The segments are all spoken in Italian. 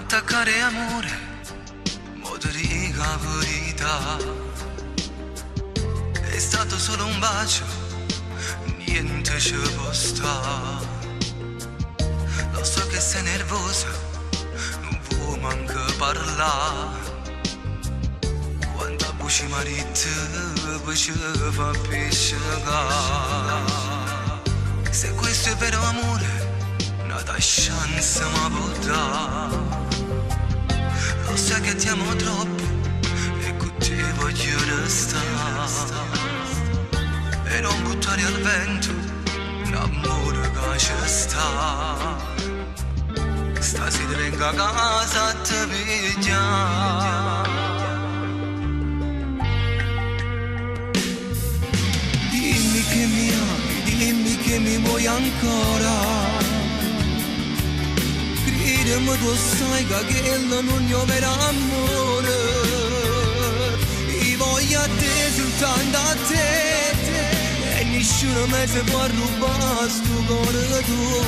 attaccare amore, modo di verità. È stato solo un bacio, niente ci può stare. Lo so che sei nervosa, non vuoi manco parlare. Quando a voce marita poi ci fa pisciare. Se questo è vero amore, una chance mi può dare. Lo sai che ti amo troppo e con te voglio restare. E non buttare al vento l'amore che ci sta. Stasera vengo a casa a te pigliare. Dimmi che mi ami, dimmi che mi vuoi ancora. Gridami tu sai che quello non è vero amore. Io voglio a te, soltanto a te. E nessuno mi si può rubare sto cuore tuo.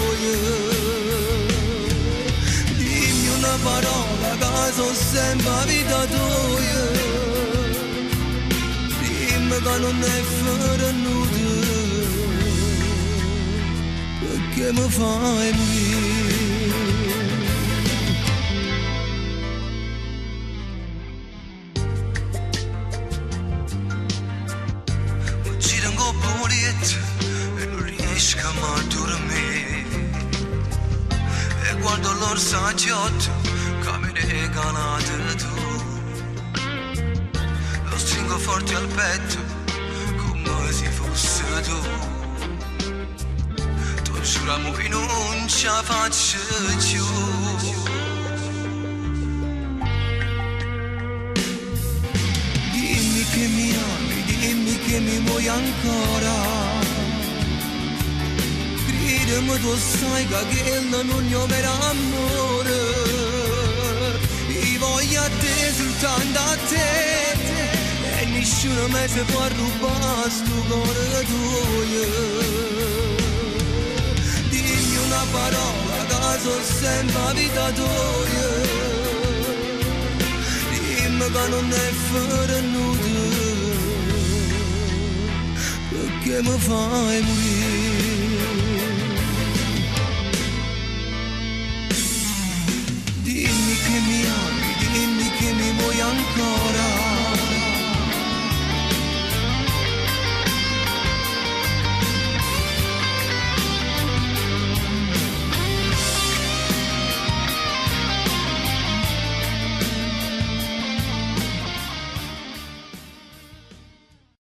Dimmi una parola che sono sempre vita tua. Dimmi che non è vero nudo, perché mi fai morire. E non riesco a dormire. E guardo l'orsaggiotta che mi regalate tu. Lo stringo forte al petto come se fosse tu. Tu giuriamo che non ce la faccio più. Dimmi che mi ami, dimmi che mi vuoi ancora. Gridami tu sai che quello non è vero amore. Io voglio a te, soltanto a te. E nessuno mi si può rubare sto cuore tuo. Dimmi una parola che sono sempre vita tua. Dimmi che non è vero nudo, perché mi fai morire.